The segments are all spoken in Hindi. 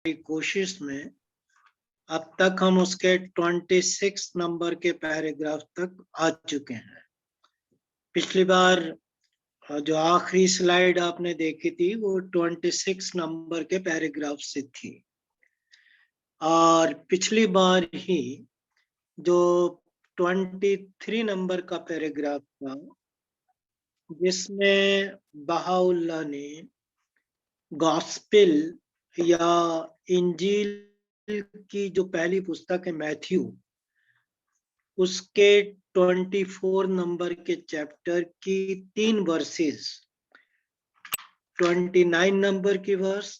की कोशिश में अब तक हम उसके 26 नंबर के पैराग्राफ तक आ चुके हैं। पिछली बार जो आखिरी स्लाइड आपने देखी थी वो 26 नंबर के पैराग्राफ से थी, और पिछली बार ही जो 23 नंबर का पैराग्राफ था जिसमें बहाउल्लाह ने गॉस्पेल या इंजील की जो पहली पुस्तक है मैथ्यू, उसके 24 नंबर के चैप्टर की 3 वर्सेस, 29 नंबर की वर्स,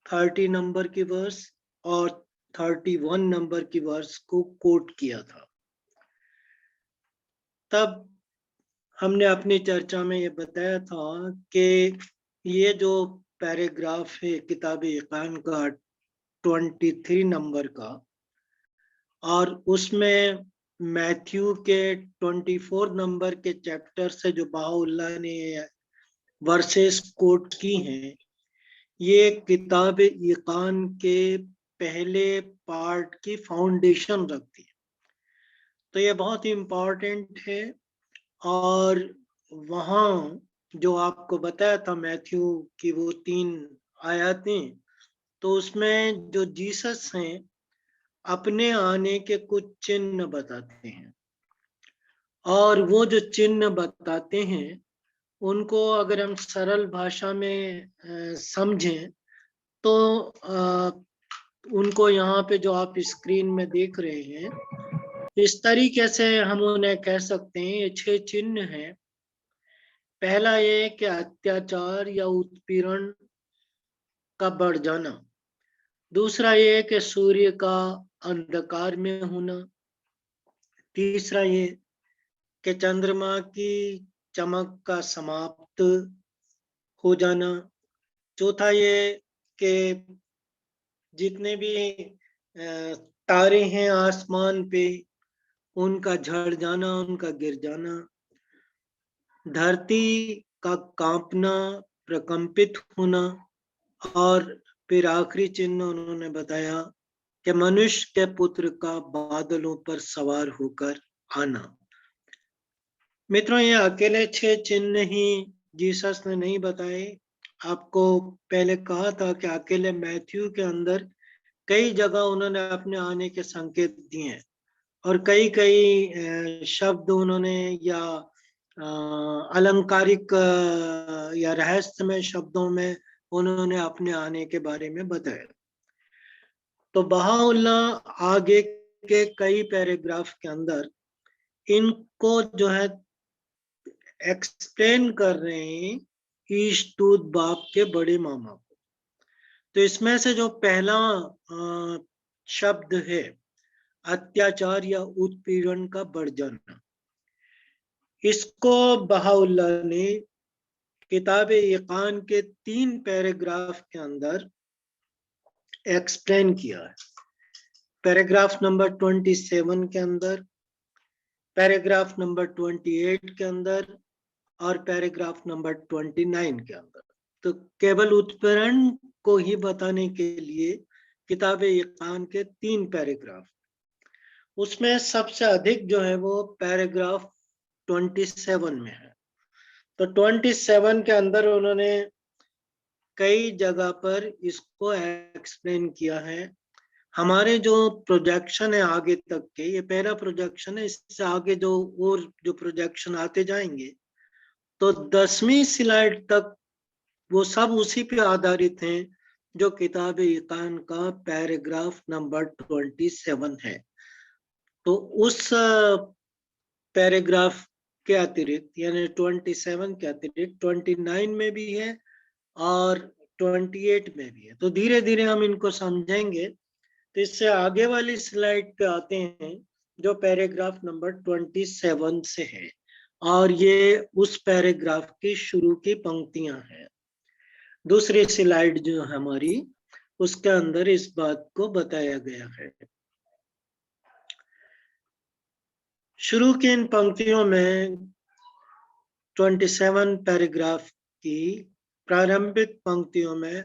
30 नंबर की वर्स और 31 नंबर की वर्स को कोट किया था। तब हमने अपनी चर्चा में ये बताया था कि ये जो पैराग्राफ है किताब इकान का 23 नंबर का, और उसमें मैथ्यू के 24 नंबर के चैप्टर से जो बहाउल्लाह ने वर्सेस कोट की हैं, ये किताब इकान के पहले पार्ट की फाउंडेशन रखती है। तो ये बहुत ही इम्पोर्टेंट है। और वहाँ जो आपको बताया था मैथ्यू की वो 3 आयतें, तो उसमें जो जीसस हैं अपने आने के कुछ चिन्ह बताते हैं, और वो जो चिन्ह बताते हैं उनको अगर हम सरल भाषा में समझें तो उनको यहाँ पे जो आप स्क्रीन में देख रहे हैं, इस तरीके से हम उन्हें कह सकते हैं। ये 6 चिन्ह हैं। पहला ये कि अत्याचार या उत्पीड़न का बढ़ जाना। दूसरा ये कि सूर्य का अंधकार में होना। तीसरा ये कि चंद्रमा की चमक का समाप्त हो जाना। चौथा ये कि जितने भी तारे हैं आसमान पे उनका झड़ जाना, उनका गिर जाना। धरती का कांपना, प्रकंपित होना। और फिर आखिरी चिन्ह उन्होंने बताया कि मनुष्य के पुत्र का बादलों पर सवार होकर आना। मित्रों, ये अकेले 6 चिन्ह ही जीसस ने नहीं बताए। आपको पहले कहा था कि अकेले मैथ्यू के अंदर कई जगह उन्होंने अपने आने के संकेत दिए हैं, और कई कई शब्द उन्होंने या अलंकारिक या रहस्यमय शब्दों में उन्होंने अपने आने के बारे में बताया। तो बहाउल्लाह आगे के कई पैराग्राफ के अंदर इनको जो है एक्सप्लेन कर रहे हैं ईशतूत बाप के बड़े मामा को। तो इसमें से जो पहला शब्द है अत्याचार या उत्पीड़न का बढ़ जाना, इसको बहाउल्लाह ने किताब इकान के 3 पैराग्राफ के अंदर एक्सप्लेन किया है। पैराग्राफ नंबर 27 के अंदर, पैराग्राफ नंबर 28 के अंदर और पैराग्राफ नंबर 29 के अंदर। तो केवल उत्पीड़न को ही बताने के लिए किताब इकान के 3 पैराग्राफ, उसमें सबसे अधिक जो है वो पैराग्राफ 27 में है। तो 27 के अंदर उन्होंने कई जगह पर इसको एक्सप्लेन किया है। हमारे जो प्रोजेक्शन है आगे तक के, ये पहला प्रोजेक्शन है, इससे आगे जो और जो प्रोजेक्शन आते जाएंगे तो 10वीं स्लाइड तक वो सब उसी पे आधारित हैं जो किताब इकान का पैराग्राफ नंबर 27 है। तो उस पैराग्राफ के अतिरिक्त यानी 27 के अतिरिक्त 29 में भी है और 28 में भी है। तो धीरे धीरे हम इनको समझेंगे। तो इससे आगे वाली स्लाइड पे आते हैं जो पैराग्राफ नंबर 27 से है, और ये उस पैराग्राफ की शुरू की पंक्तियां हैं। दूसरी स्लाइड जो हमारी, उसके अंदर इस बात को बताया गया है। शुरू की इन पंक्तियों में 27 पैराग्राफ की प्रारंभिक पंक्तियों में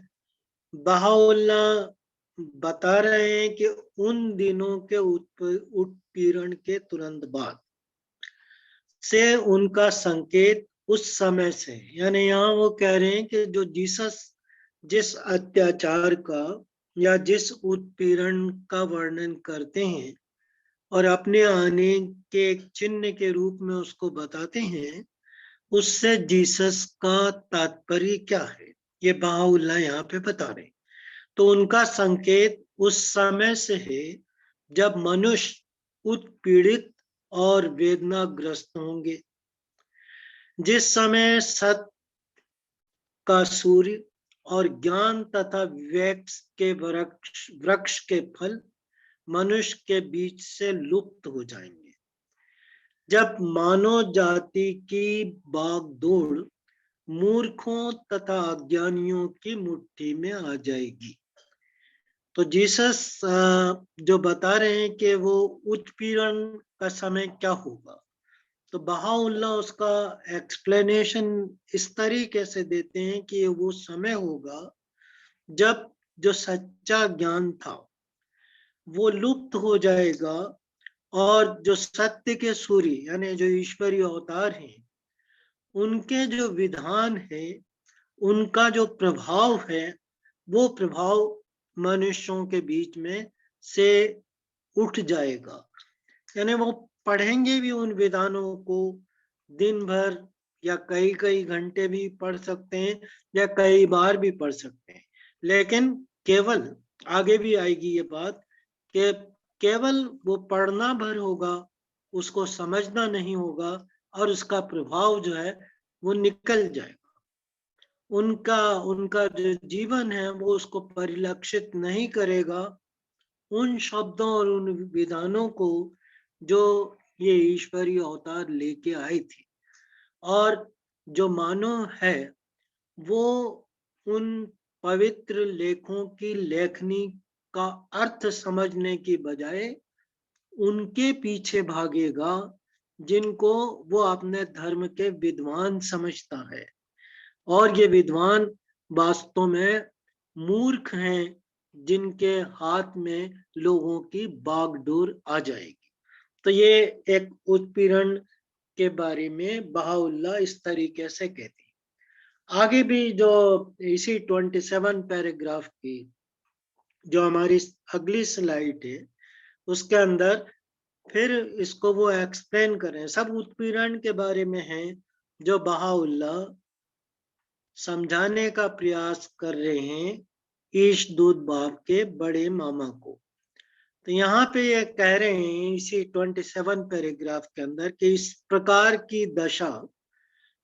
बहाउल्लाह बता रहे हैं कि उन दिनों के उत्पीड़न के तुरंत बाद से उनका संकेत उस समय से, यानी यहाँ वो कह रहे हैं कि जो जीसस जिस अत्याचार का या जिस उत्पीड़न का वर्णन करते हैं और अपने आने के एक चिन्ह के रूप में उसको बताते हैं, उससे जीसस का तात्पर्य क्या है, ये बहाउल्लाह यहाँ पे बता रहे हैं। तो उनका संकेत उस समय से है जब मनुष्य उत्पीड़ित और वेदनाग्रस्त होंगे, जिस समय सत्य का सूर्य और ज्ञान तथा विवेक के वृक्ष के फल मनुष्य के बीच से लुप्त हो जाएंगे, जब मानव जाति की बागडोर मूर्खों तथा अज्ञानियों की मुट्ठी में आ जाएगी। तो जीसस जो बता रहे हैं कि वो उत्पीड़न का समय क्या होगा, तो बहाउल्लाह उसका एक्सप्लेनेशन इस तरीके से देते हैं कि वो समय होगा जब जो सच्चा ज्ञान था वो लुप्त हो जाएगा और जो सत्य के सूर्य यानी जो ईश्वरीय अवतार हैं उनके जो विधान है, उनका जो प्रभाव है, वो प्रभाव मनुष्यों के बीच में से उठ जाएगा। यानी वो पढ़ेंगे भी उन विधानों को दिन भर या कई कई घंटे भी पढ़ सकते हैं या कई बार भी पढ़ सकते हैं, लेकिन केवल आगे भी आएगी ये बात कि केवल वो पढ़ना भर होगा, उसको समझना नहीं होगा और उसका प्रभाव जो है वो निकल जाएगा। उनका उनका जो जीवन है वो उसको परिलक्षित नहीं करेगा उन शब्दों और उन विधानों को जो ये ईश्वरीय अवतार लेके आए थे। और जो मानव है वो उन पवित्र लेखों की लेखनी का अर्थ समझने की बजाय उनके पीछे भागेगा जिनको वो अपने धर्म के विद्वान समझता है, और ये विद्वान वास्तव में मूर्ख हैं जिनके हाथ में लोगों की बागडोर आ जाएगी। तो ये एक उत्पीड़न के बारे में बहाउल्लाह इस तरीके से कहती है। आगे भी जो इसी 27 पैराग्राफ की जो हमारी अगली स्लाइड है उसके अंदर फिर इसको वो एक्सप्लेन करें, सब उत्पीड़न के बारे में है जो बहाउल्लाह समझाने का प्रयास कर रहे हैं ईशदूत बाप के बड़े मामा को। तो यहाँ पे ये कह रहे हैं इसी 27 पैराग्राफ के अंदर कि इस प्रकार की दशा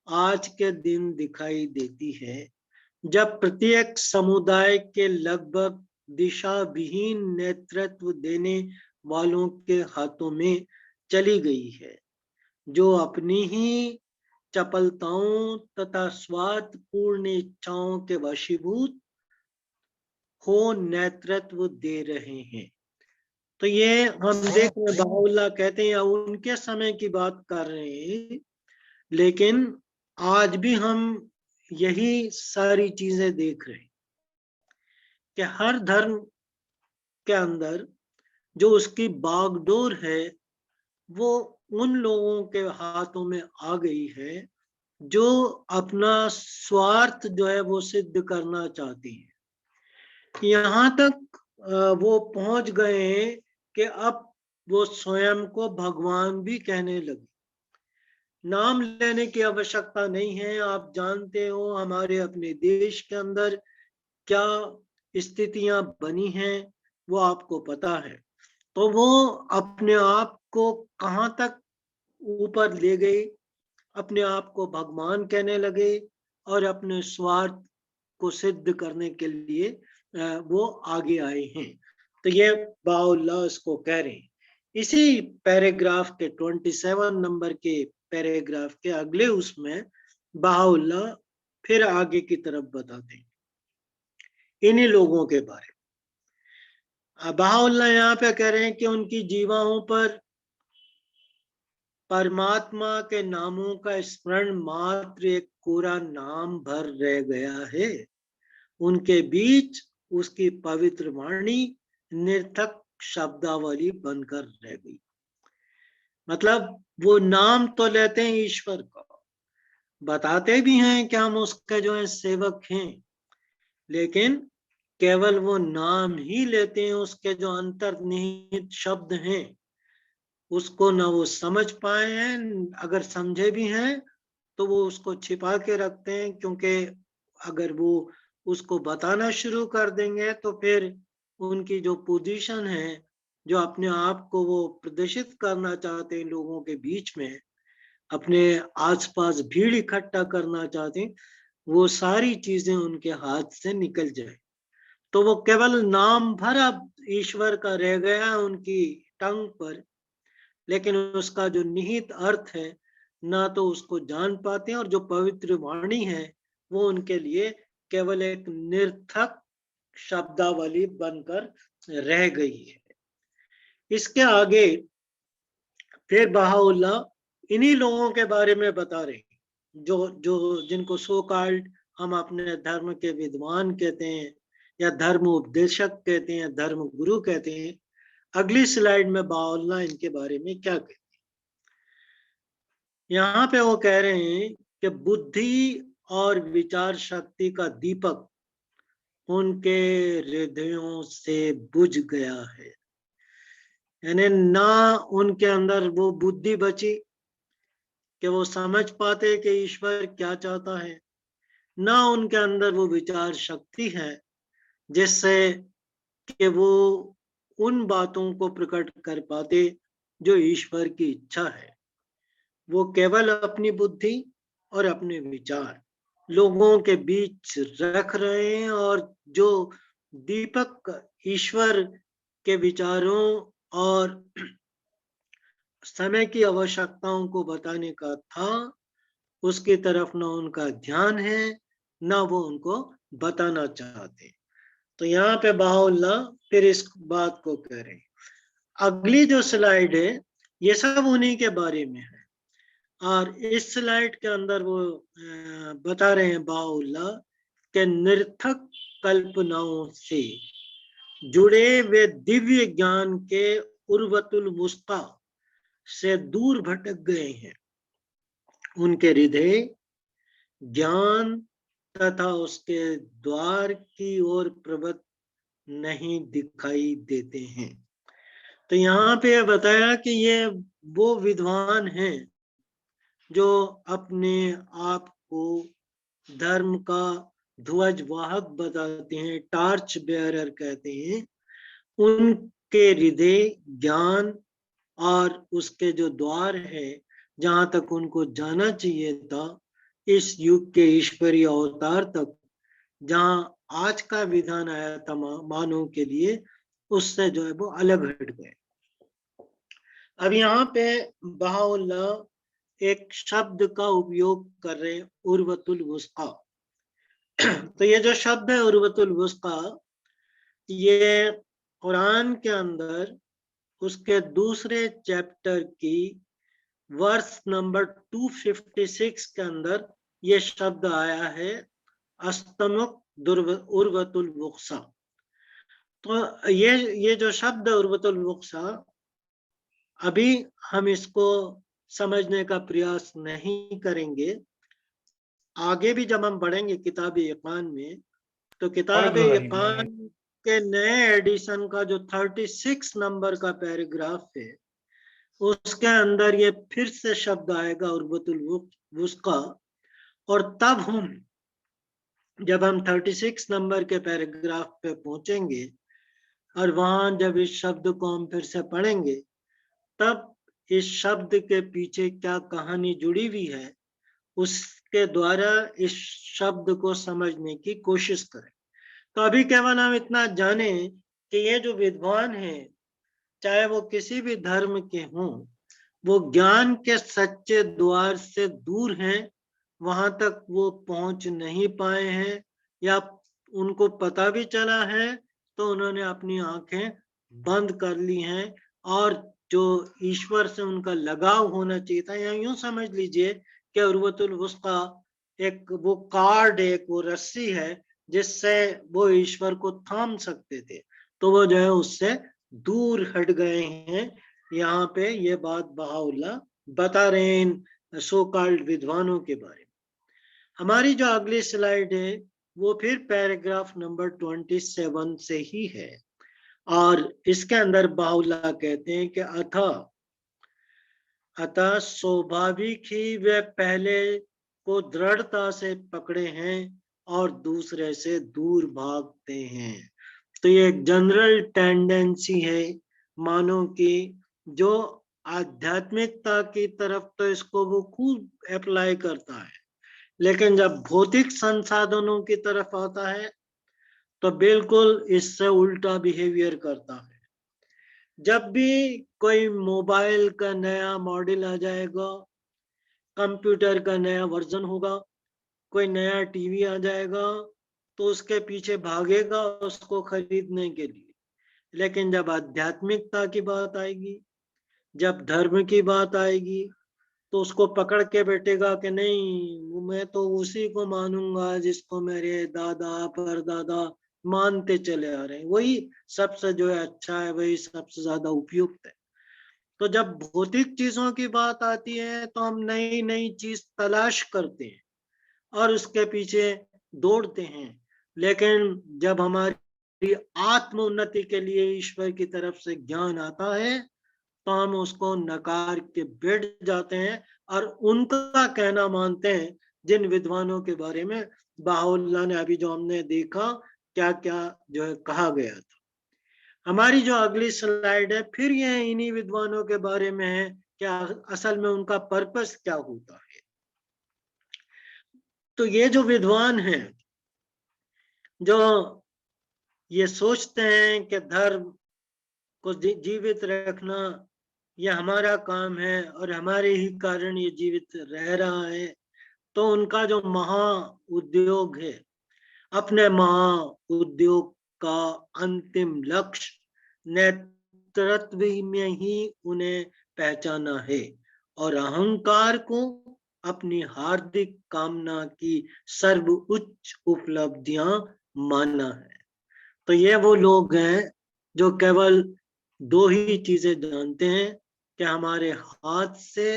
आज के दिन दिखाई देती है जब प्रत्येक समुदाय के लगभग दिशा विहीन नेतृत्व देने वालों के हाथों में चली गई है, जो अपनी ही चपलताओं तथा स्वार्थपूर्ण इच्छाओं के वशीभूत हो नेतृत्व दे रहे हैं। तो ये हम देख रहे हैं बहाउल्लाह कहते हैं उनके समय की बात कर रहे हैं, लेकिन आज भी हम यही सारी चीजें देख रहे हैं कि हर धर्म के अंदर जो उसकी बागडोर है वो उन लोगों के हाथों में आ गई है जो अपना स्वार्थ जो है वो सिद्ध करना चाहती है। यहाँ तक वो पहुंच गए हैं कि अब वो स्वयं को भगवान भी कहने लगे। नाम लेने की आवश्यकता नहीं है, आप जानते हो हमारे अपने देश के अंदर क्या स्थितियां बनी हैं वो आपको पता है। तो वो अपने आप को कहाँ तक ऊपर ले गए, अपने आप को भगवान कहने लगे और अपने स्वार्थ को सिद्ध करने के लिए वो आगे आए हैं। तो ये बाउल्लाह इसको कह रहे हैं। इसी पैराग्राफ के 27 नंबर के पैराग्राफ के अगले उसमें बाउल्लाह फिर आगे की तरफ बताते हैं इन्हीं लोगों के बारे में। बाउल्लाह यहाँ पे कह रहे हैं कि उनकी जीवाओं पर परमात्मा के नामों का स्मरण मात्र एक कोरा नाम भर रह गया है। उनके बीच उसकी पवित्र वाणी निरर्थक शब्दावली बनकर रह गई। मतलब वो नाम तो लेते हैं ईश्वर का, बताते भी हैं कि हम उसके जो है सेवक हैं, लेकिन केवल वो नाम ही लेते हैं, उसके जो अंतर्निहित शब्द हैं उसको ना वो समझ पाए हैं, अगर समझे भी हैं तो वो उसको छिपा के रखते हैं, क्योंकि अगर वो उसको बताना शुरू कर देंगे तो फिर उनकी जो पोजीशन है, जो अपने आप को वो प्रदर्शित करना चाहते हैं लोगों के बीच में, अपने आसपास भीड़ इकट्ठा करना चाहते हैं, वो सारी चीजें उनके हाथ से निकल जाए। तो वो केवल नाम भर अब ईश्वर का रह गया उनकी टंग पर, लेकिन उसका जो निहित अर्थ है ना तो उसको जान पाते हैं, और जो पवित्र वाणी है वो उनके लिए केवल एक निरर्थक शब्दावली बनकर रह गई है। इसके आगे फिर बहाउल्लाह इन्हीं लोगों के बारे में बता रहे हैं जो जो जिनको सो कॉल्ड हम अपने धर्म के विद्वान कहते हैं, या धर्म उपदेशक कहते हैं, धर्म गुरु कहते हैं। अगली स्लाइड में बहाउल्लाह इनके बारे में क्या कहते हैं। यहाँ पे वो कह रहे हैं कि बुद्धि और विचार शक्ति का दीपक उनके हृदयों से बुझ गया है, यानी ना उनके अंदर वो बुद्धि बची कि वो समझ पाते कि ईश्वर क्या चाहता है, ना उनके अंदर वो विचार शक्ति है जिससे कि वो उन बातों को प्रकट कर पाते जो ईश्वर की इच्छा है। वो केवल अपनी बुद्धि और अपने विचार लोगों के बीच रख रहे हैं, और जो दीपक ईश्वर के विचारों और समय की आवश्यकताओं को बताने का था, उसकी तरफ ना उनका ध्यान है, ना वो उनको बताना चाहते। तो यहाँ पे बहाउल्लाह फिर इस बात को कह रहे हैं। अगली जो स्लाइड है ये सब उन्हीं के बारे में है, और इस स्लाइड के अंदर वो बता रहे हैं बहाउल्लाह के निरर्थक कल्पनाओं से जुड़े वे दिव्य ज्ञान के उर्वतुल वुस्ता से दूर भटक गए हैं। उनके हृदय ज्ञान तथा उसके द्वार की ओर प्रवृत्त नहीं दिखाई देते हैं। तो यहाँ पे बताया कि ये वो विद्वान हैं जो अपने आप को धर्म का ध्वज वाहक बताते हैं, टार्च बेयरर कहते हैं। उनके हृदय ज्ञान और उसके जो द्वार है जहां तक उनको जाना चाहिए था इस युग के ईश्वरीय अवतार तक, जहां आज का विधान आया था मानव के लिए, उससे जो है वो अलग हट गए। अब यहाँ पे बहाउल्लाह एक शब्द का उपयोग कर रहे हैं, उर्वतुल वुस्का। तो ये जो शब्द है उर्वतुल वुस्का, ये कुरान के अंदर उसके दूसरे चैप्टर की वर्स नंबर 256 के अंदर ये शब्द आया है, अस्तमुक उर्वतुल वुक्सा। तो ये जो शब्द उर्वतुल वुक्सा, अभी हम इसको समझने का प्रयास नहीं करेंगे। आगे भी जब हम बढ़ेंगे किताब इकान में, तो किताब इकान के नए एडिशन का जो 36 नंबर का पैराग्राफ है उसके अंदर ये फिर से शब्द आएगा उर्वतुल वुस्का। और तब जब हम 36 नंबर के पैराग्राफ पे पहुंचेंगे और वहां जब इस शब्द को हम फिर से पढ़ेंगे, तब इस शब्द के पीछे क्या कहानी जुड़ी हुई है उसके द्वारा इस शब्द को समझने की कोशिश करें। तो अभी केवल हम इतना जाने कि ये जो विद्वान हैं, चाहे वो किसी भी धर्म के हों, वो ज्ञान के सच्चे द्वार से दूर हैं, वहां तक वो पहुंच नहीं पाए हैं, या उनको पता भी चला है तो उन्होंने अपनी आंखें बंद कर ली हैं, और जो ईश्वर से उनका लगाव होना चाहिए था, या यूं समझ लीजिए कि उर्वतुल वुस्का एक वो कार्ड, एक वो रस्सी है जिससे वो ईश्वर को थाम सकते थे, तो वो जो है उससे दूर हट गए हैं। यहाँ पे ये बात बहाउल्लाह बता रहे हैं इन सो कॉल्ड विद्वानों के बारे में। हमारी जो अगली स्लाइड है वो फिर पैराग्राफ नंबर 27 से ही है, और इसके अंदर बहाउल्लाह कहते हैं कि अतः स्वाभाविक ही वे पहले को दृढ़ता से पकड़े हैं और दूसरे से दूर भागते हैं। तो ये एक जनरल टेंडेंसी है मानव की, जो आध्यात्मिकता की तरफ तो इसको वो खूब अप्लाई करता है, लेकिन जब भौतिक संसाधनों की तरफ आता है तो बिल्कुल इससे उल्टा बिहेवियर करता है। जब भी कोई मोबाइल का नया मॉडल आ जाएगा, कंप्यूटर का नया वर्जन होगा, कोई नया टीवी आ जाएगा, तो उसके पीछे भागेगा उसको खरीदने के लिए। लेकिन जब आध्यात्मिकता की बात आएगी, जब धर्म की बात आएगी, तो उसको पकड़ के बैठेगा कि नहीं, मैं तो उसी को मानूंगा जिसको मेरे दादा परदादा मानते चले आ रहे हैं, वही सबसे जो है अच्छा है, वही सबसे ज्यादा उपयुक्त है। तो जब भौतिक चीजों की बात आती है तो हम नई नई चीज तलाश करते हैं और उसके पीछे दौड़ते हैं। लेकिन जब हमारी आत्म उन्नति के लिए ईश्वर की तरफ से ज्ञान आता है तो हम उसको नकार के बैठ जाते हैं और उनका कहना मानते हैं, जिन विद्वानों के बारे में बहाउल्लाह ने अभी जो हमने देखा क्या क्या जो है कहा गया था। हमारी जो अगली स्लाइड है फिर ये इन्हीं विद्वानों के बारे में है, क्या असल में उनका पर्पस क्या होता है। तो ये जो विद्वान हैं, जो ये सोचते हैं कि धर्म को जीवित रखना ये हमारा काम है और हमारे ही कारण ये जीवित रह रहा है, तो उनका जो महा उद्योग है, अपने महा उद्योग का अंतिम लक्ष्य नेतृत्व में ही उन्हें पहचाना है और अहंकार को अपनी हार्दिक कामना की सर्वोच्च उपलब्धियां माना है। तो ये वो लोग हैं जो केवल दो ही चीजें जानते हैं कि हमारे हाथ से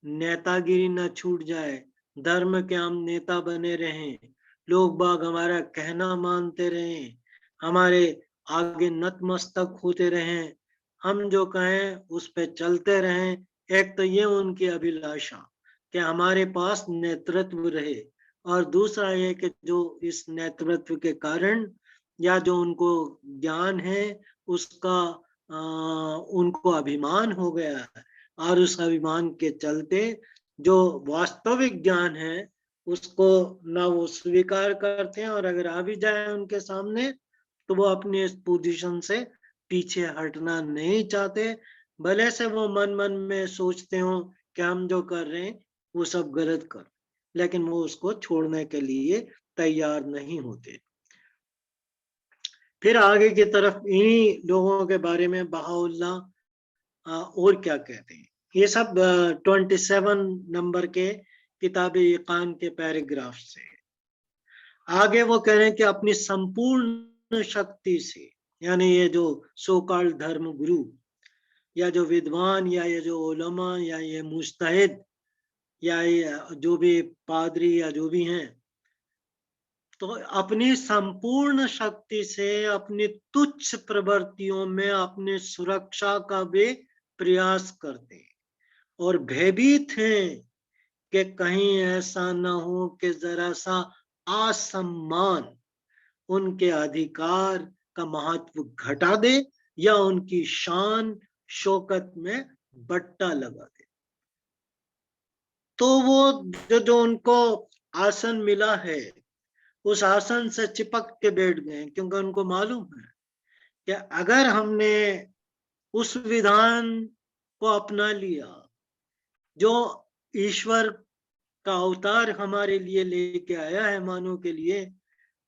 नेतागिरी न छूट जाए, धर्म के हम नेता बने रहें, लोग बाग हमारा कहना मानते रहें, हमारे आगे नतमस्तक होते रहें, हम जो कहें उस पे चलते रहें। एक तो ये उनकी अभिलाषा कि हमारे पास नेतृत्व रहे, और दूसरा ये कि जो इस नेतृत्व के कारण या जो उनको ज्ञान है उसका उनको अभिमान हो गया है, और उस अभिमान के चलते जो वास्तविक ज्ञान है उसको ना वो स्वीकार करते हैं, और अगर आ भी जाए उनके सामने तो वो अपनी इस पोजीशन से पीछे हटना नहीं चाहते, भले से वो मन मन में सोचते हो कि हम जो कर रहे हैं वो सब गलत कर, लेकिन वो उसको छोड़ने के लिए तैयार नहीं होते। फिर आगे की तरफ इन्हीं लोगों के बारे में बहाउल्लाह और क्या कहते हैं। ये सब 27 नंबर के किताब इकान के पैराग्राफ से। आगे वो कह रहे हैं कि अपनी संपूर्ण शक्ति से, यानी ये जो सो कॉल्ड धर्म गुरु या जो विद्वान या ये जो उलमा या ये मुज्तहिद या ये जो भी पादरी या जो भी हैं, तो अपनी संपूर्ण शक्ति से अपनी तुच्छ प्रवृत्तियों में अपनी सुरक्षा का भी प्रयास करते हैं और भयभीत हैं कि कहीं ऐसा न हो कि जरा सा असम्मान उनके अधिकार का महत्व घटा दे या उनकी शान शौकत में बट्टा लगा दे। तो वो जो उनको आसन मिला है उस आसन से चिपक के बैठ गए, क्योंकि उनको मालूम है कि अगर हमने उस विधान को अपना लिया जो ईश्वर का अवतार हमारे लिए लेके आया है मानव के लिए,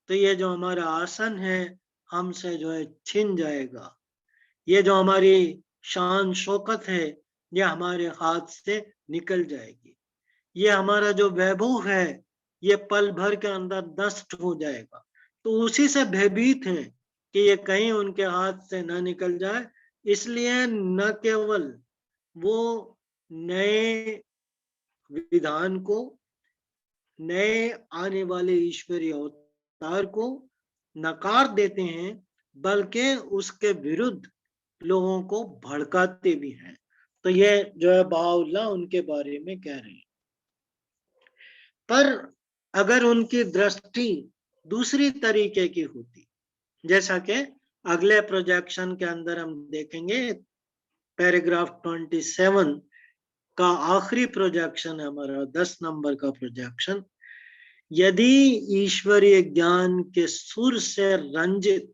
तो ये जो हमारा आसन है हमसे जो है छिन जाएगा, ये जो हमारी शान शौकत है ये हमारे हाथ से निकल जाएगी, ये हमारा जो वैभव है ये पल भर के अंदर नष्ट हो जाएगा। तो उसी से भयभीत हैं कि ये कहीं उनके हाथ से ना निकल जाए। इसलिए न केवल वो नए विधान को, नए आने वाले ईश्वरीय अवतार को नकार देते हैं, बल्कि उसके विरुद्ध लोगों को भड़काते भी हैं। तो ये जो है बहाउल्लाह उनके बारे में कह रहे हैं। पर अगर उनकी दृष्टि दूसरी तरीके की होती, जैसा कि अगले प्रोजेक्शन के अंदर हम देखेंगे, पैराग्राफ 27 का आखिरी प्रोजेक्शन है हमारा, 10 नंबर का प्रोजेक्शन। यदि ईश्वरीय ज्ञान के सुर से रंजित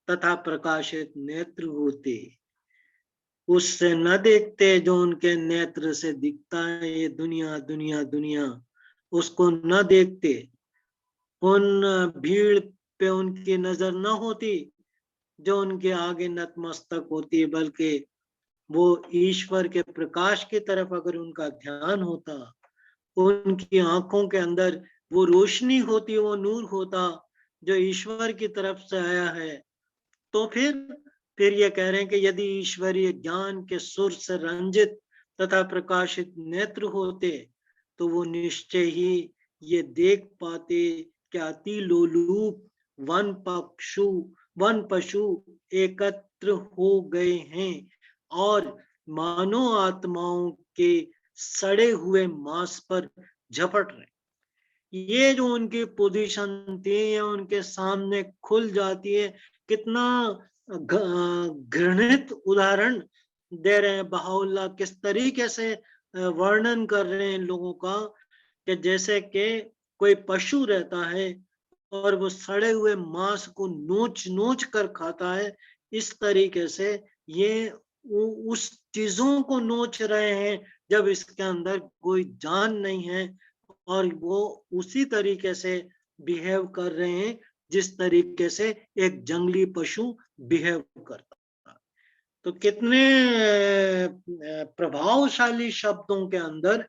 तथा प्रकाशित नेत्र होते, उससे न देखते जो उनके नेत्र से दिखता है, ये दुनिया दुनिया दुनिया, उसको न देखते, उन भीड़ पे उनकी नजर न होती जो उनके आगे नतमस्तक होती, बल्कि वो ईश्वर के प्रकाश की तरफ अगर उनका ध्यान होता, उनकी आंखों के अंदर वो रोशनी होती, वो नूर होता जो ईश्वर की तरफ से आया है, तो फिर ये कह रहे हैं कि यदि ईश्वरीय ज्ञान के सुर से रंजित तथा प्रकाशित नेत्र होते, तो वो निश्चय ही ये देख पाते कि अति लोलूप वन पशु एकत्र हो गए हैं और मानव आत्माओं के सड़े हुए मांस पर झपट रहे। ये जो उनकी पोजीशन थी, ये उनके सामने खुल जाती है। कितना घृणित उदाहरण दे रहे हैं बहाउल्लाह, किस तरीके से वर्णन कर रहे हैं लोगों का, कि जैसे कि कोई पशु रहता है और वो सड़े हुए मांस को नोच नोच कर खाता है, इस तरीके से ये उस चीजों को नोच रहे हैं जब इसके अंदर कोई जान नहीं है, और वो उसी तरीके से बिहेव कर रहे हैं जिस तरीके से एक जंगली पशु बिहेव करता है। तो कितने प्रभावशाली शब्दों के अंदर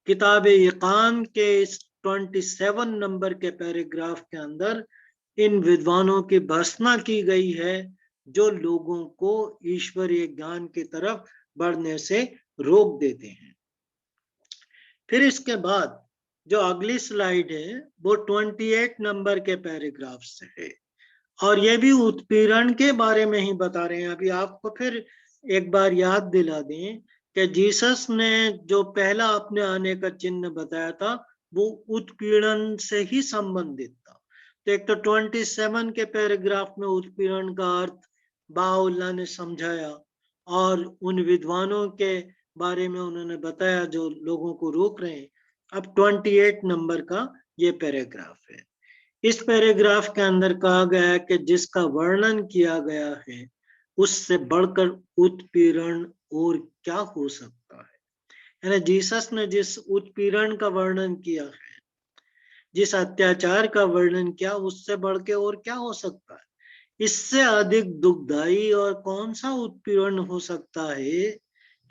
किताब इकान के इस 27 नंबर के पैराग्राफ के अंदर इन विद्वानों की भर्त्सना की गई है, जो लोगों को ईश्वरीय ज्ञान की तरफ बढ़ने से रोक देते हैं। फिर इसके बाद जो अगली स्लाइड है वो 28 नंबर के पैराग्राफ से है, और ये भी उत्पीड़न के बारे में ही बता रहे हैं। अभी आपको फिर एक बार याद दिला दें कि जीसस ने जो पहला अपने आने का चिन्ह बताया था वो उत्पीड़न से ही संबंधित था। तो एक तो 27 के पैराग्राफ में उत्पीड़न का अर्थ बहाउल्लाह ने समझाया, और उन विद्वानों के बारे में उन्होंने बताया जो लोगों को रोक रहे हैं। अब 28 नंबर का ये पैराग्राफ है। इस पैराग्राफ के अंदर कहा गया है कि जिसका वर्णन किया गया है उससे बढ़कर उत्पीड़न और क्या हो सकता है। यानी जीसस ने जिस उत्पीड़न का वर्णन किया है, जिस अत्याचार का वर्णन किया, उससे बढ़ के और क्या हो सकता है। इससे अधिक दुखदाई और कौन सा उत्पीड़न हो सकता है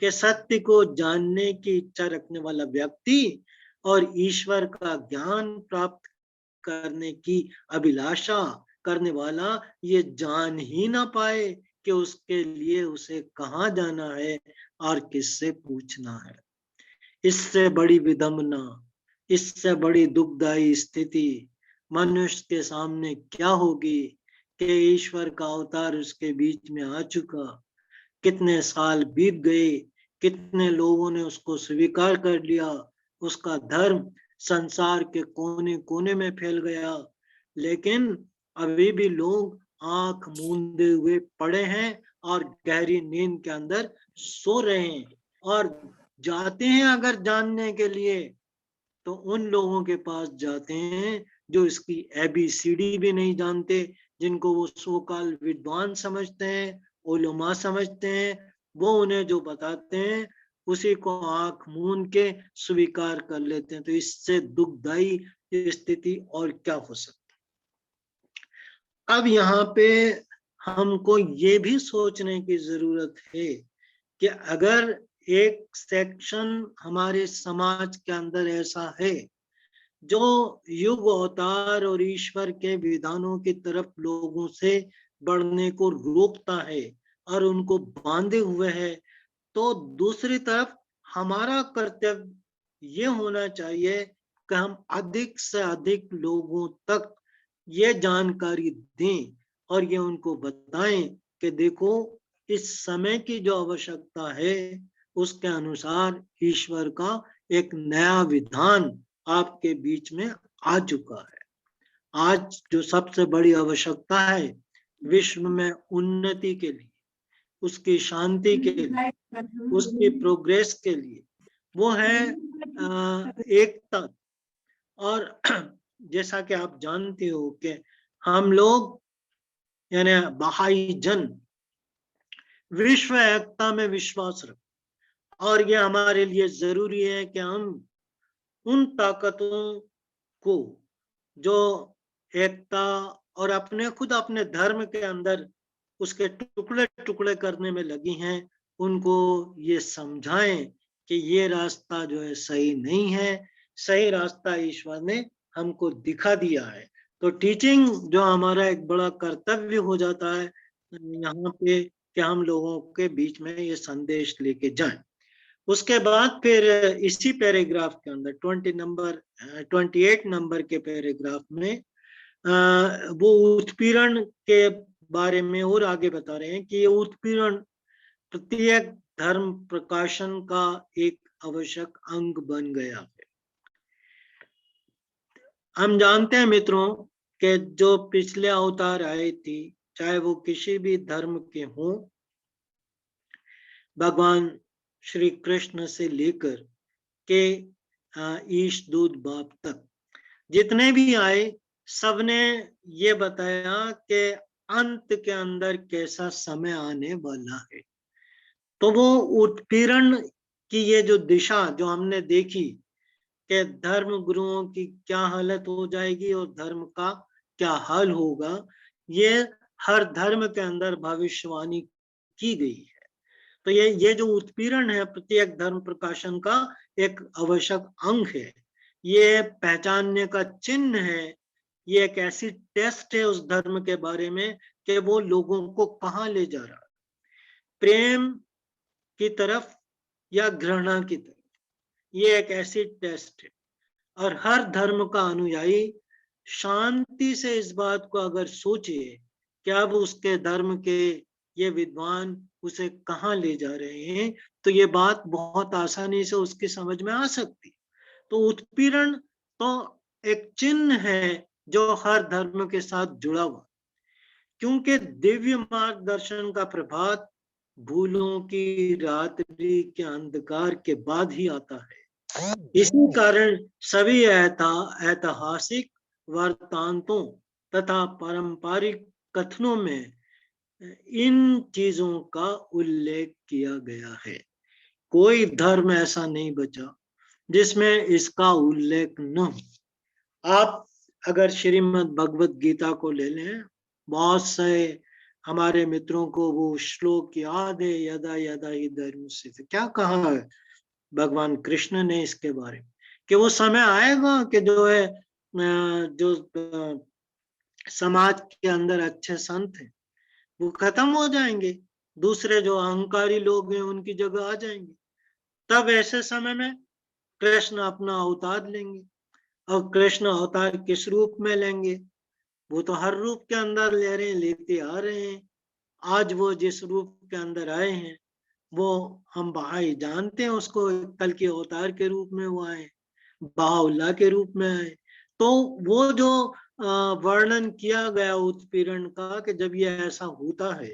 कि सत्य को जानने की इच्छा रखने वाला व्यक्ति और ईश्वर का ज्ञान प्राप्त करने की अभिलाषा करने वाला ये जान ही ना पाए कि उसके लिए उसे कहाँ जाना है और किससे पूछना है। इससे बड़ी विडंबना, इससे बड़ी दुखदाई स्थिति मनुष्य के सामने क्या होगी कि ईश्वर का अवतार उसके बीच में आ चुका, कितने साल बीत गए, कितने लोगों ने उसको स्वीकार कर लिया, उसका धर्म संसार के कोने कोने में फैल गया, लेकिन अभी भी लोग आंख मूंदे हुए पड़े हैं और गहरी नींद के अंदर सो रहे हैं, और जाते हैं अगर जानने के लिए तो उन लोगों के पास जाते हैं जो इसकी ABCD भी नहीं जानते, जिनको वो सोकाल विद्वान समझते हैं, उलमा समझते हैं। वो उन्हें जो बताते हैं उसी को आंख मूंद के स्वीकार कर लेते हैं। तो इससे दुखदाई स्थिति और क्या हो सकती। अब यहाँ पे हमको ये भी सोचने की जरूरत है कि अगर एक सेक्शन हमारे समाज के अंदर ऐसा है जो युग अवतार और ईश्वर के विधानों की तरफ लोगों से बढ़ने को रोकता है और उनको बांधे हुए है, तो दूसरी तरफ हमारा कर्तव्य ये होना चाहिए कि हम अधिक से अधिक लोगों तक ये जानकारी दें और ये उनको बताएं कि देखो, इस समय की जो आवश्यकता है उसके अनुसार ईश्वर का एक नया विधान आपके बीच में आ चुका है। आज जो सबसे बड़ी आवश्यकता है विश्व में उन्नति के लिए, उसकी शांति के लिए, उसकी प्रोग्रेस के लिए, वो है एकता। और जैसा कि आप जानते हो कि हम लोग यानी बहाई जन विश्व एकता में विश्वास रखते, और ये हमारे लिए जरूरी है कि हम उन ताकतों को जो एकता और अपने खुद अपने धर्म के अंदर उसके टुकड़े टुकड़े करने में लगी हैं, उनको ये समझाएं कि ये रास्ता जो है सही नहीं है, सही रास्ता ईश्वर ने हमको दिखा दिया है। तो टीचिंग जो हमारा एक बड़ा कर्तव्य हो जाता है यहाँ पे, कि हम लोगों के बीच में ये संदेश लेके जाएं। उसके बाद फिर इसी पैराग्राफ के अंदर 28 नंबर के पैराग्राफ में वो उत्पीड़न के बारे में और आगे बता रहे हैं कि ये उत्पीड़न प्रत्येक धर्म प्रकाशन का एक आवश्यक अंग बन गया है। हम जानते हैं मित्रों कि जो पिछले अवतार आए थे, चाहे वो किसी भी धर्म के हों, भगवान श्री कृष्ण से लेकर के ईश दूत बाप तक जितने भी आए, सबने ये बताया कि अंत के अंदर कैसा समय आने वाला है। तो वो उत्पीड़न की ये जो दिशा जो हमने देखी कि धर्म गुरुओं की क्या हालत हो जाएगी और धर्म का क्या हाल होगा, ये हर धर्म के अंदर भविष्यवाणी की गई है। तो ये जो उत्पीड़न है प्रत्येक धर्म प्रकाशन का एक आवश्यक अंग है, ये पहचानने का चिन्ह है, ये एक ऐसी टेस्ट है उस धर्म के बारे में कि वो लोगों को कहाँ ले जा रहा है, प्रेम की तरफ या घृणा की तरफ। ये एक ऐसी टेस्ट है, और हर धर्म का अनुयायी शांति से इस बात को अगर सोचे कि अब उसके धर्म के ये विद्वान उसे कहाँ ले जा रहे हैं, तो ये बात बहुत आसानी से उसकी समझ में आ सकती। तो उत्पीड़न तो एक चिन्ह है जो हर धर्म के साथ जुड़ा हुआ, क्योंकि दिव्य मार्गदर्शन का प्रभात भूलों की रात्रि के अंधकार के बाद ही आता है। इसी कारण सभी ऐतिहासिक वृत्तांतों तथा पारंपरिक कथनों में इन चीजों का उल्लेख किया गया है। कोई धर्म ऐसा नहीं बचा जिसमें इसका उल्लेख न हो। आप अगर श्रीमद् भगवत गीता को ले लें, बहुत से हमारे मित्रों को वो श्लोक याद है, यदा यदा ही धर्म से, क्या कहा है भगवान कृष्ण ने इसके बारे में, कि वो समय आएगा कि जो है जो समाज के अंदर अच्छे संत हैं वो खत्म हो जाएंगे, दूसरे जो अहंकारी लोग हैं उनकी जगह आ जाएंगे। तब ऐसे समय में कृष्ण अपना अवतार लेंगे, और कृष्ण अवतार किस रूप में लेंगे? वो तो हर रूप के अंदर ले रहे हैं, लेते आ रहे हैं। आज वो जिस रूप के अंदर आए हैं वो हम भाई जानते हैं उसको, कल के अवतार के रूप में वो आए, बाहुल्ला के रूप में आए। तो वो जो वर्णन किया गया उत्पीड़न का कि जब ये ऐसा होता है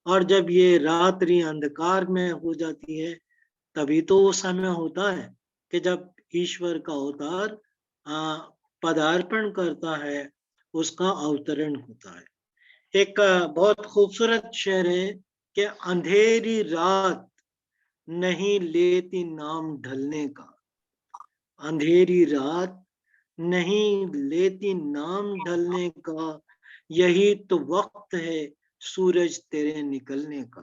और जब ये रात्रि अंधकार में हो जाती है, तभी तो वो समय होता है कि जब ईश्वर का अवतार पदार्पण करता है, उसका अवतरण होता है। एक बहुत खूबसूरत शेर है कि अंधेरी रात नहीं लेती नाम ढलने का, अंधेरी रात नहीं लेती नाम ढलने का, यही तो वक्त है सूरज तेरे निकलने का।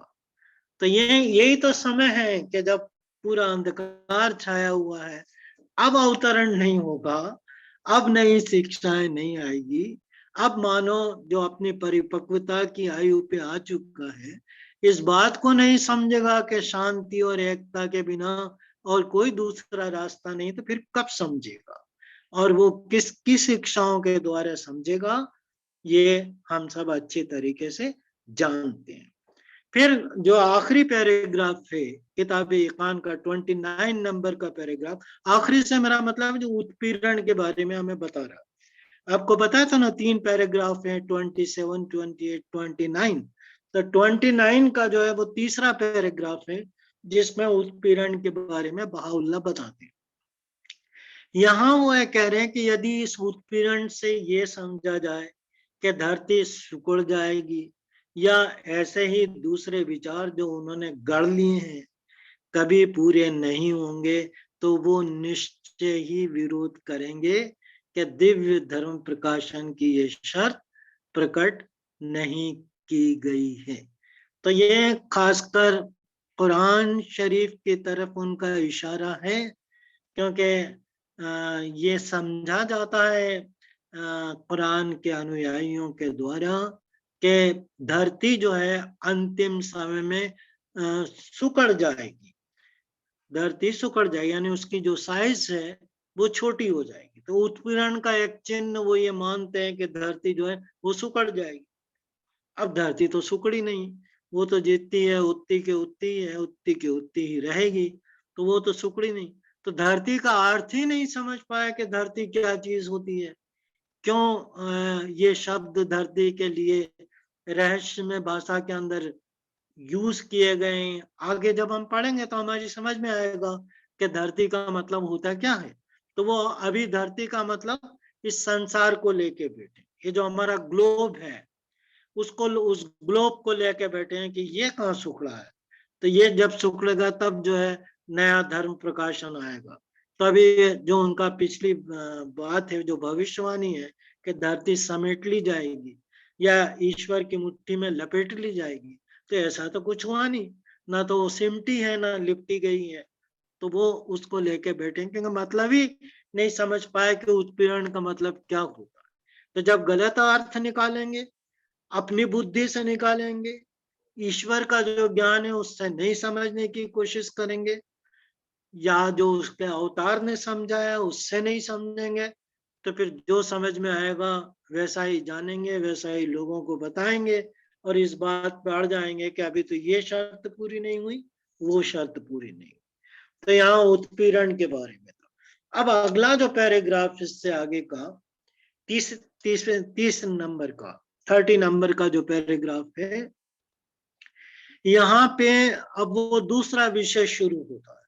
तो यही तो समय है कि जब पूरा अंधकार छाया हुआ है, अब अवतरण नहीं होगा, अब नई शिक्षाएं नहीं आएगी। अब मानो जो अपनी परिपक्वता की आयु पे आ चुका है, इस बात को नहीं समझेगा कि शांति और एकता के बिना और कोई दूसरा रास्ता नहीं, तो फिर कब समझेगा? और वो किसकी शिक्षाओं के द्वारा समझेगा, ये हम सब अच्छी तरीके से जानते हैं। फिर जो आखिरी पैराग्राफ है किताब इकान का 29 नंबर का पैराग्राफ, आखिरी से मेरा मतलब जो उत्पीड़न के बारे में हमें बता रहा है। आपको पता था ना, 3 पैराग्राफ है, 27, 28, 29। तो 29 का जो है वो तीसरा पैराग्राफ है, जिसमें उत्पीड़न के बारे में बहाउल्लाह बताते हैं। यहाँ वो ये कह रहे हैं कि यदि इस उत्पीड़न से ये समझा जाए कि धरती सिकुड़ जाएगी, या ऐसे ही दूसरे विचार जो उन्होंने गढ़ लिए हैं कभी पूरे नहीं होंगे, तो वो निश्चय ही विरोध करेंगे कि दिव्य धर्म प्रकाशन की ये शर्त प्रकट नहीं की गई है। तो ये खासकर कुरान शरीफ की तरफ उनका इशारा है, क्योंकि ये समझा जाता है कुरान के अनुयायियों के द्वारा कि धरती जो है अंतिम समय में सिकुड़ जाएगी। धरती सिकुड़ जाएगी, यानी उसकी जो साइज है वो छोटी हो जाएगी। तो उत्पीड़न का एक चिन्ह वो ये मानते हैं कि धरती जो है वो सिकुड़ जाएगी। अब धरती तो सिकुड़ी नहीं, वो तो जितनी है उतनी के उतनी है, उतनी की उतनी ही रहेगी, तो वो तो सिकुड़ी नहीं। तो धरती का अर्थ ही नहीं समझ पाया कि धरती क्या चीज होती है। क्यों ये शब्द धरती के लिए रहस्यमय भाषा के अंदर यूज किए गए। आगे जब हम पढ़ेंगे तो हमारी समझ में आएगा कि धरती का मतलब होता क्या है। तो वो अभी धरती का मतलब इस संसार को लेके बैठे, ये जो हमारा ग्लोब है उसको, उस ग्लोब को लेके बैठे हैं कि ये कहाँ सुखड़ा है। तो ये जब सुखड़ेगा तब जो है नया धर्म प्रकाशन आएगा। तभी जो उनका पिछली बात है, जो भविष्यवाणी है कि धरती समेट ली जाएगी या ईश्वर की मुट्ठी में लपेट ली जाएगी, तो ऐसा तो कुछ हुआ नहीं। ना तो वो सिमटी है ना लिपटी गई है। तो वो उसको लेके बैठे, क्योंकि मतलब ही नहीं समझ पाए कि उत्पीड़न का मतलब क्या होगा। तो जब गलत अर्थ निकालेंगे, अपनी बुद्धि से निकालेंगे, ईश्वर का जो ज्ञान है उससे नहीं समझने की कोशिश करेंगे, या जो उसके अवतार ने समझाया उससे नहीं समझेंगे, तो फिर जो समझ में आएगा वैसा ही जानेंगे, वैसा ही लोगों को बताएंगे, और इस बात पे अड़ जाएंगे कि अभी तो ये शर्त पूरी नहीं हुई, वो शर्त पूरी नहीं हुई। तो यहाँ उत्पीड़न के बारे में था। अब अगला जो पैराग्राफ इससे आगे का 30 नंबर का 30 नंबर का जो पैराग्राफ है, यहाँ पे अब वो दूसरा विषय शुरू होता है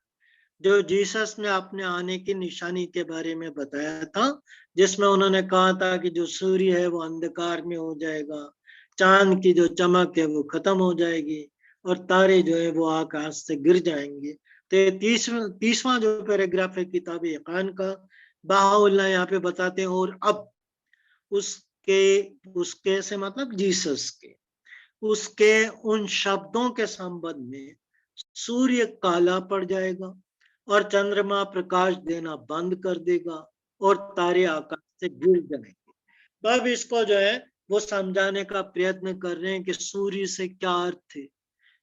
जो जीसस ने अपने आने की निशानी के बारे में बताया था, जिसमें उन्होंने कहा था कि जो सूर्य है वो अंधकार में हो जाएगा, चांद की जो चमक है वो खत्म हो जाएगी, और तारे जो है वो आकाश से गिर जाएंगे। तो ये तीसवां जो पैराग्राफ है किताब यकान का, बहाउल्लाह यहाँ पे बताते हैं, और अब उसके उसके से मतलब जीसस के उसके उन शब्दों के संबंध में सूर्य काला पड़ जाएगा और चंद्रमा प्रकाश देना बंद कर देगा और तारे आकाश से गिर जाएंगे। तो अब इसको जो है वो समझाने का प्रयत्न कर रहे हैं कि सूर्य से क्या अर्थ है,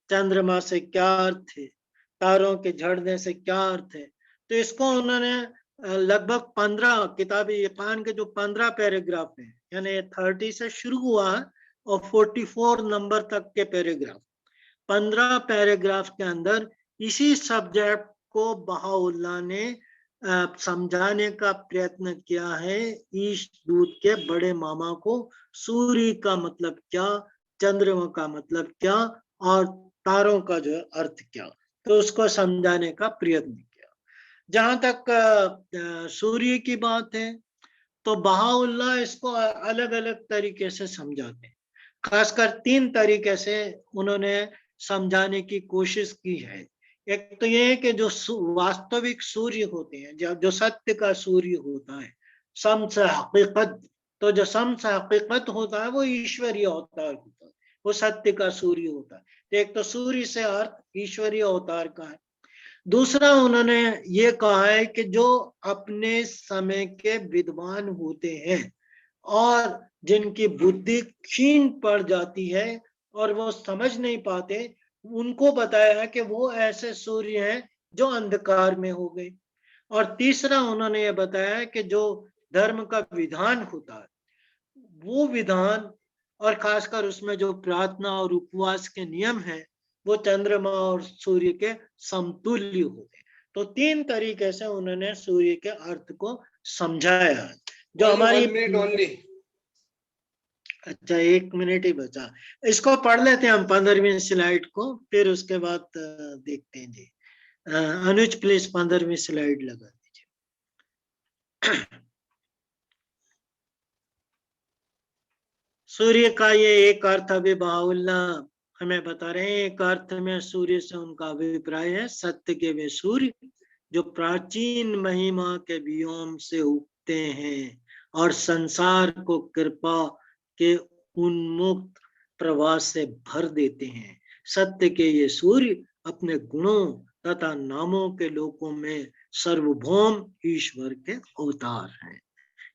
चंद्रमा से क्या अर्थ है, तारों के झड़ने से क्या अर्थ है। तो इसको उन्होंने लगभग 15 किताबी यकान के जो 15 पैराग्राफ हैं, यानी 30 से शुरू हुआ है और 44 नंबर तक के पैराग्राफ, 15 पैराग्राफ के अंदर इसी सब्जेक्ट को बहाउल्लाह ने समझाने का प्रयत्न किया है। ईश दूत के बड़े मामा को सूर्य का मतलब क्या, चंद्रमा का मतलब क्या, और तारों का जो अर्थ क्या, तो उसको समझाने का प्रयत्न किया। जहां तक सूर्य की बात है, तो बहाउल्लाह इसको अलग अलग तरीके से समझाते हैं। खासकर 3 तरीके से उन्होंने समझाने की कोशिश की है। एक तो ये है कि जो वास्तविक सूर्य होते हैं, जो सत्य का सूर्य होता है, शम्स हकीकत, तो जो शम्स हकीकत होता है वो ईश्वरीय अवतार होता है, वो सत्य का सूर्य होता है। तो एक तो सूर्य से अर्थ ईश्वरीय अवतार का है। दूसरा उन्होंने ये कहा है कि जो अपने समय के विद्वान होते हैं और जिनकी बुद्धि क्षीण पड़ जाती है और वो समझ नहीं पाते, उनको बताया है कि वो ऐसे सूर्य हैं जो अंधकार में हो गए। और तीसरा उन्होंने ये बताया है कि जो धर्म का विधान होता है, वो विधान और खासकर उसमें जो प्रार्थना और उपवास के नियम है, वो चंद्रमा और सूर्य के समतुल्य हो गए। तो 3 तरीके से उन्होंने सूर्य के अर्थ को समझाया। जो हमारी 1 minute only. अच्छा, 1 मिनट ही बचा। इसको पढ़ लेते हैं हम 15वीं स्लाइड को, फिर उसके बाद देखते हैं जी। अनुज प्लीज 15वीं स्लाइड लगा दीजिए। सूर्य का ये एक अर्थ अभी बाहुल्ला हमें बता रहे हैं। एक अर्थ में सूर्य से उनका अभिप्राय है सत्य के वे सूर्य जो प्राचीन महिमा के व्योम से उगते हैं और संसार को कृपा के उन्मुक्त प्रवाह से भर देते हैं। सत्य के ये सूर्य अपने गुणों तथा नामों के लोकों में सर्वभौम ईश्वर के अवतार हैं।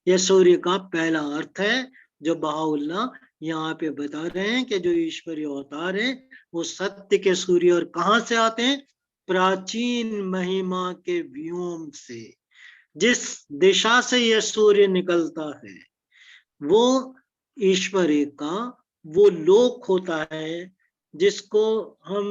यह सूर्य का पहला अर्थ है जो बहाउल्लाह यहाँ पे बता रहे हैं कि जो ईश्वरीय अवतार है वो सत्य के सूर्य और कहाँ से आते हैं? प्राचीन महिमा के व्योम से। जिस दिशा से यह सूर्य निकलता है वो ईश्वरीय का वो लोक होता है जिसको हम